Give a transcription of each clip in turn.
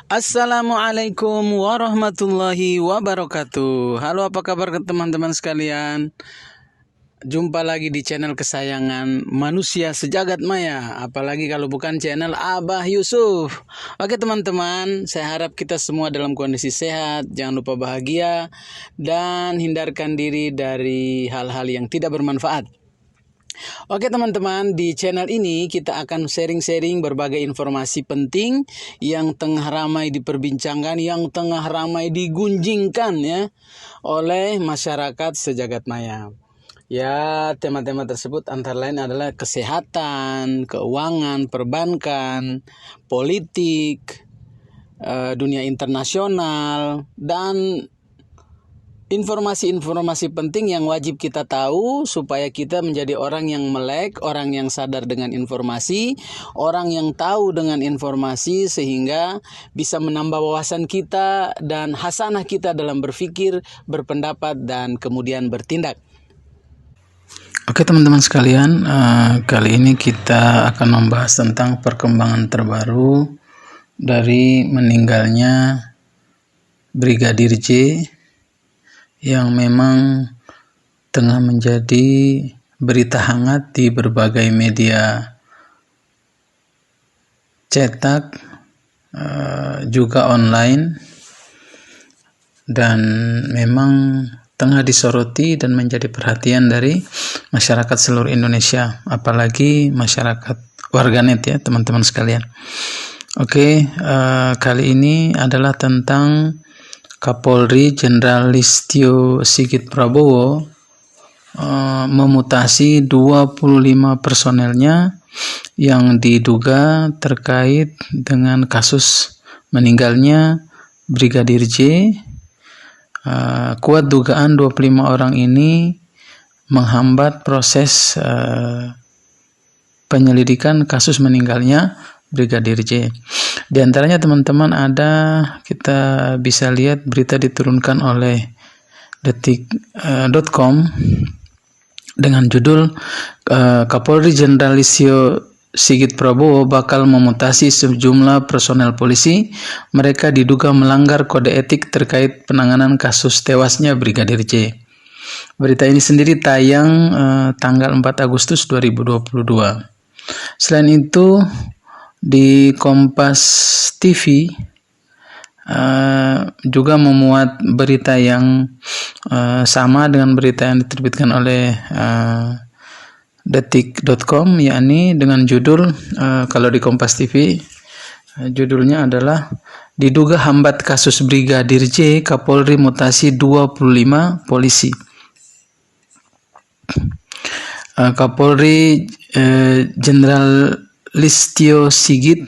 Assalamualaikum warahmatullahi wabarakatuh. Halo, apa kabar teman-teman sekalian? Jumpa lagi di channel kesayangan manusia sejagat maya, apalagi kalau bukan channel Abah Yusuf. Oke teman-teman, saya harap kita semua dalam kondisi sehat, jangan lupa bahagia, dan hindarkan diri dari hal-hal yang tidak bermanfaat. Oke teman-teman, di channel ini kita akan sharing-sharing berbagai informasi penting yang tengah ramai diperbincangkan, yang tengah ramai digunjingkan ya oleh masyarakat sejagat maya. Ya, tema-tema tersebut antara lain adalah kesehatan, keuangan, perbankan, politik, dunia internasional, dan informasi-informasi penting yang wajib kita tahu supaya kita menjadi orang yang melek, orang yang sadar dengan informasi, orang yang tahu dengan informasi sehingga bisa menambah wawasan kita dan hasanah kita dalam berpikir, berpendapat, dan kemudian bertindak. Oke teman-teman sekalian, kali ini kita akan membahas tentang perkembangan terbaru dari meninggalnya Brigadir J yang memang tengah menjadi berita hangat di berbagai media cetak, juga online, dan memang tengah disoroti dan menjadi perhatian dari masyarakat seluruh Indonesia, apalagi masyarakat warganet ya teman-teman sekalian. Oke, kali ini adalah tentang Kapolri Jenderal Listio Sigit Prabowo memutasi 25 personelnya yang diduga terkait dengan kasus meninggalnya Brigadir J. Kuat dugaan 25 orang ini menghambat proses penyelidikan kasus meninggalnya Brigadir J. Di antaranya teman-teman kita bisa lihat berita diturunkan oleh detik.com dengan judul Kapolri Jenderal Listio Sigit Prabowo bakal memutasi sejumlah personel polisi, mereka diduga melanggar kode etik terkait penanganan kasus tewasnya Brigadir J. Berita ini sendiri tayang tanggal 4 Agustus 2022. Selain itu, di Kompas TV juga memuat berita yang sama dengan berita yang diterbitkan oleh detik.com, yakni dengan judul, kalau di Kompas TV judulnya adalah diduga hambat kasus Brigadir J, Kapolri mutasi 25 polisi. Kapolri Jenderal Listio Sigit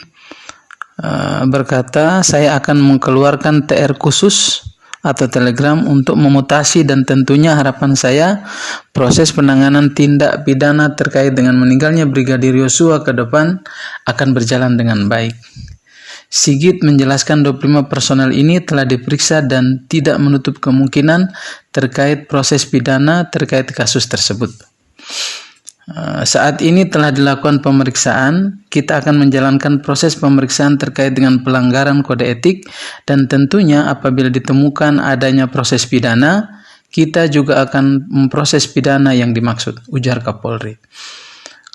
berkata, saya akan mengeluarkan TR khusus atau telegram untuk memutasi, dan tentunya harapan saya proses penanganan tindak pidana terkait dengan meninggalnya Brigadir Yosua ke depan akan berjalan dengan baik. Sigit menjelaskan 25 personel ini telah diperiksa dan tidak menutup kemungkinan terkait proses pidana terkait kasus tersebut. Saat ini telah dilakukan pemeriksaan, kita akan menjalankan proses pemeriksaan terkait dengan pelanggaran kode etik, dan tentunya apabila ditemukan adanya proses pidana, kita juga akan memproses pidana yang dimaksud, ujar Kapolri.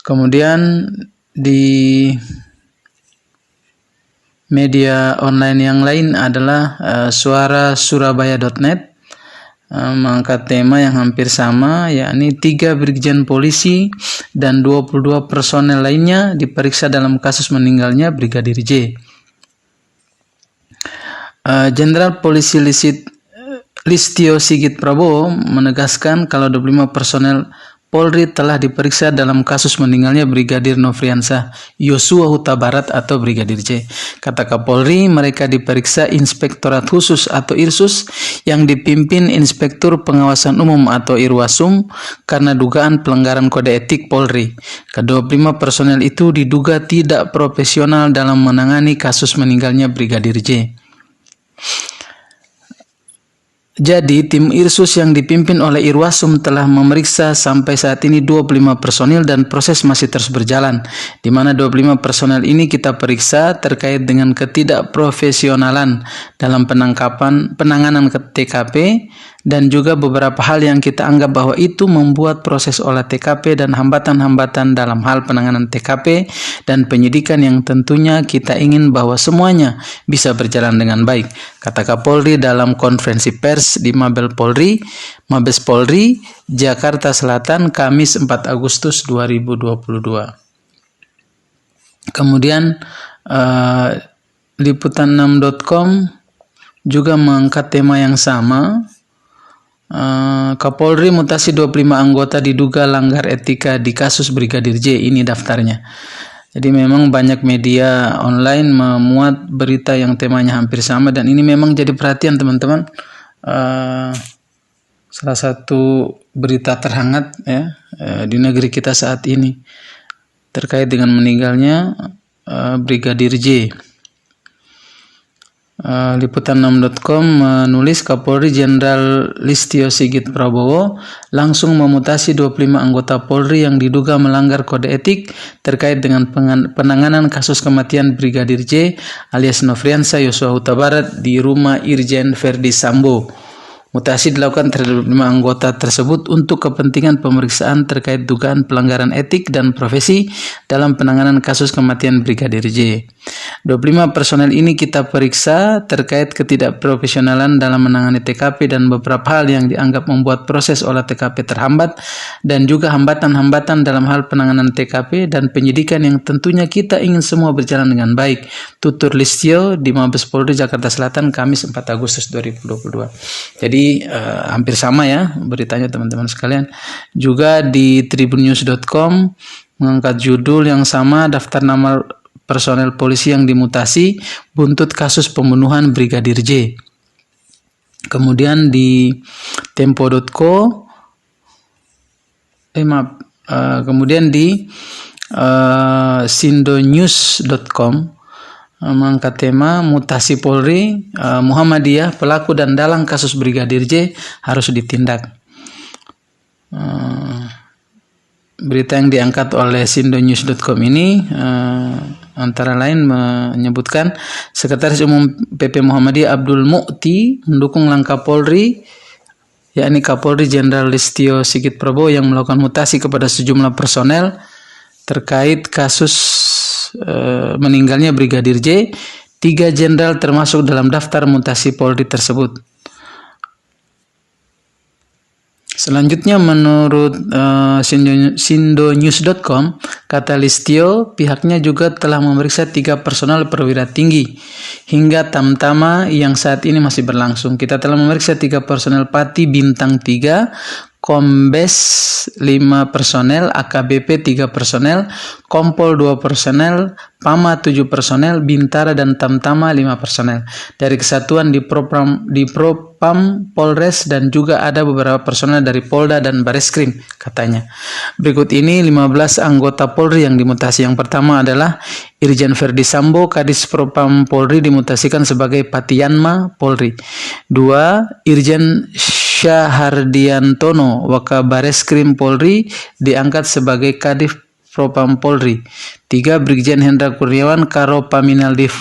Kemudian di media online yang lain adalah suarasurabaya.net mengangkat tema yang hampir sama, yakni 3 brigjen polisi dan 22 personel lainnya diperiksa dalam kasus meninggalnya Brigadir J. Jenderal Polisi Listio Sigit Prabowo menegaskan kalau 25 personel Polri telah diperiksa dalam kasus meninggalnya Brigadir Nofriansah Yosua Huta Barat atau Brigadir J. Kata Kapolri, mereka diperiksa Inspektorat Khusus atau Irsus yang dipimpin Inspektur Pengawasan Umum atau Irwasum karena dugaan pelanggaran kode etik Polri. Ke-25 personel itu diduga tidak profesional dalam menangani kasus meninggalnya Brigadir J. Jadi, tim Irsus yang dipimpin oleh Irwasum telah memeriksa sampai saat ini 25 personil dan proses masih terus berjalan. Di mana 25 personil ini kita periksa terkait dengan ketidakprofesionalan dalam penanganan TKP dan juga beberapa hal yang kita anggap bahwa itu membuat proses olah TKP dan hambatan-hambatan dalam hal penanganan TKP dan penyidikan yang tentunya kita ingin bahwa semuanya bisa berjalan dengan baik, kata Kapolri dalam konferensi pers di Mabes Polri, Jakarta Selatan, Kamis 4 Agustus 2022. Kemudian liputan6.com juga mengangkat tema yang sama. Kapolri mutasi 25 anggota diduga langgar etika di kasus Brigadir J. Ini daftarnya. Jadi memang banyak media online memuat berita yang temanya hampir sama, dan ini memang jadi perhatian teman-teman. Salah satu berita terhangat ya di negeri kita saat ini terkait dengan meninggalnya Brigadir J. Liputan6.com menulis Kapolri Jenderal Listio Sigit Prabowo langsung memutasi 25 anggota Polri yang diduga melanggar kode etik terkait dengan penanganan kasus kematian Brigadir J alias Nofriansah Yosua Huta Barat di rumah Irjen Verdi Sambo. Mutasi dilakukan terhadap 5 anggota tersebut untuk kepentingan pemeriksaan terkait dugaan pelanggaran etik dan profesi dalam penanganan kasus kematian Brigadir J. 25 personel ini kita periksa terkait ketidakprofesionalan dalam menangani TKP dan beberapa hal yang dianggap membuat proses olah TKP terhambat, dan juga hambatan-hambatan dalam hal penanganan TKP dan penyidikan yang tentunya kita ingin semua berjalan dengan baik. Tutur Listio di Mabes Polri Jakarta Selatan, Kamis 4 Agustus 2022. Jadi hampir sama ya beritanya teman-teman sekalian. Juga di tribunnews.com mengangkat judul yang sama, daftar nama personel polisi yang dimutasi buntut kasus pembunuhan Brigadir J. Kemudian di tempo.co kemudian di sindonews.com mengangkat tema mutasi Polri, Muhammadiyah, pelaku dan dalang kasus Brigadir J harus ditindak. Berita yang diangkat oleh sindonews.com ini antara lain menyebutkan Sekretaris Umum PP Muhammadiyah Abdul Mu'ti mendukung langkah Polri, yakni Kapolri Jenderal Listio Sigit Prabowo yang melakukan mutasi kepada sejumlah personel terkait kasus meninggalnya Brigadir J. 3 jenderal termasuk dalam daftar mutasi Polri tersebut. Selanjutnya menurut sindonews.com, kata Listio, pihaknya juga telah memeriksa 3 personel perwira tinggi hingga tamtama yang saat ini masih berlangsung. Kita telah memeriksa 3 personel Pati Bintang 3, Kombes 5 personel, AKBP 3 personel, Kompol 2 personel, Pama 7 personel, Bintara dan Tamtama 5 personel dari kesatuan di Propam Polres, dan juga ada beberapa personel dari Polda dan Bareskrim katanya. Berikut ini 15 anggota Polri yang dimutasi. Yang pertama adalah Irjen Verdi Sambo, Kadis Propam Polri dimutasikan sebagai Patianma Polri. 2. Irjen Syahardiantono, Wakabareskrim Polri, diangkat sebagai Kadif Propam Polri. 3. Brigjen Hendra Kurniawan, Karo Paminal Div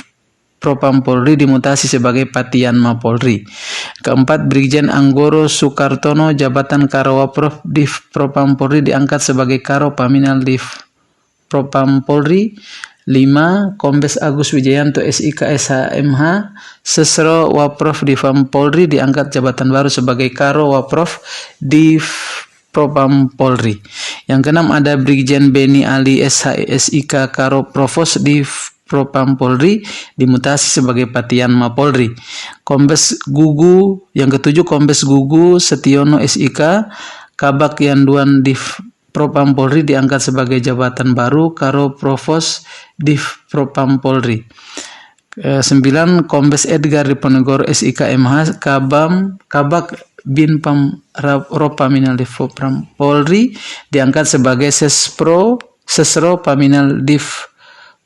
Propam Polri, dimutasi sebagai Patianma Polri. 4. Brigjen Anggoro Sukartono, jabatan Karowaprof Div Propam Polri, diangkat sebagai Karo Paminal Div Propam Polri. 5. Kombes Agus Wijayanto SIK SHMH, Sesro Waprof Divam Polri, diangkat jabatan baru sebagai Karo Waprof Div Propam Polri. Yang keenam ada Brigjen Beni Ali SIK Karo Provos Div Propam Polri, dimutasi sebagai Patianma Polri. Kombes Gugu, yang ketujuh Kombes Gugu Setiono SIK Kabak Yanduan Div Propam Polri, diangkat sebagai jabatan baru Karo Provos Div Propam Polri. 9. Kombes Edgar Diponegoro SIK MH Kabak Binpam Ropaminal Div Propam Polri, diangkat sebagai Sesro Paminal Div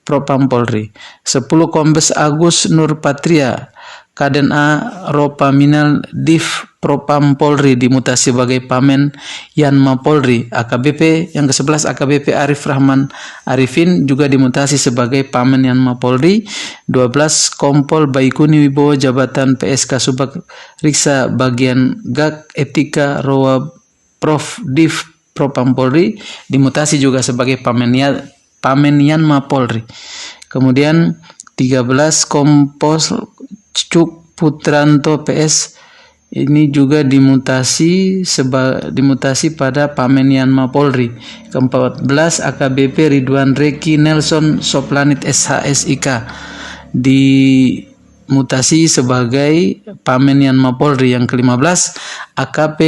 Propam Polri. 10. Kombes Agus Nurpatria Kaden A Ropaminal Div Propam Polri dimutasi sebagai Pamen Yanma Polri. AKBP yang ke-11 AKBP Arif Rahman Arifin juga dimutasi sebagai Pamen Yanma Polri. 12 Kompol Baikuni Wibowo jabatan PSK Subak Riksa bagian GAK Etika Roa Prof Div Propam Polri dimutasi juga sebagai Pamen Yanma Polri. Kemudian 13 Kompos Cuk Putranto PS ini juga dimutasi pada Pamen Yanma Polri. Ke-14 AKBP Ridwan Reki Nelson Soplanit SHSIK dimutasi sebagai Pamen Yanma Polri. Yang ke-15 AKP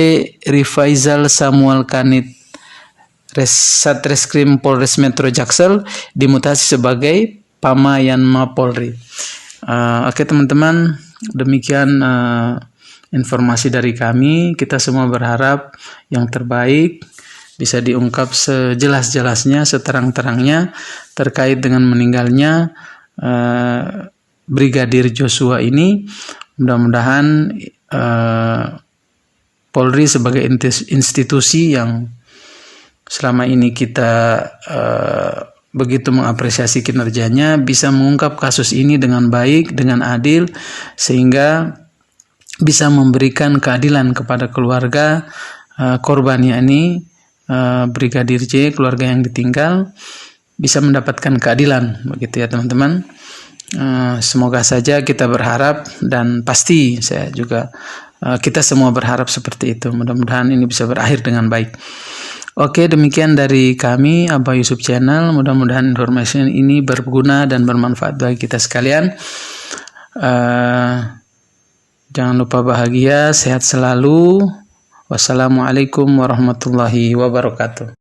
Rifaizal Samuel Kanit Satreskrim Polres Metro Jaksel dimutasi sebagai Pama Yanma Polri. Oke teman-teman, demikian informasi dari kami. Kita semua berharap yang terbaik bisa diungkap sejelas-jelasnya, seterang-terangnya terkait dengan meninggalnya Brigadir Joshua ini. Mudah-mudahan Polri sebagai institusi yang selama ini kita begitu mengapresiasi kinerjanya bisa mengungkap kasus ini dengan baik, dengan adil, sehingga bisa memberikan keadilan kepada keluarga korban, yakni Brigadir J, keluarga yang ditinggal, bisa mendapatkan keadilan, begitu ya teman-teman. Semoga saja kita berharap, dan pasti saya juga kita semua berharap seperti itu. Mudah-mudahan ini bisa berakhir dengan baik. Oke, demikian dari kami Abah Yusuf Channel. Mudah-mudahan informasi ini berguna dan bermanfaat bagi kita sekalian. Jangan lupa bahagia, sehat selalu. Wassalamualaikum warahmatullahi wabarakatuh.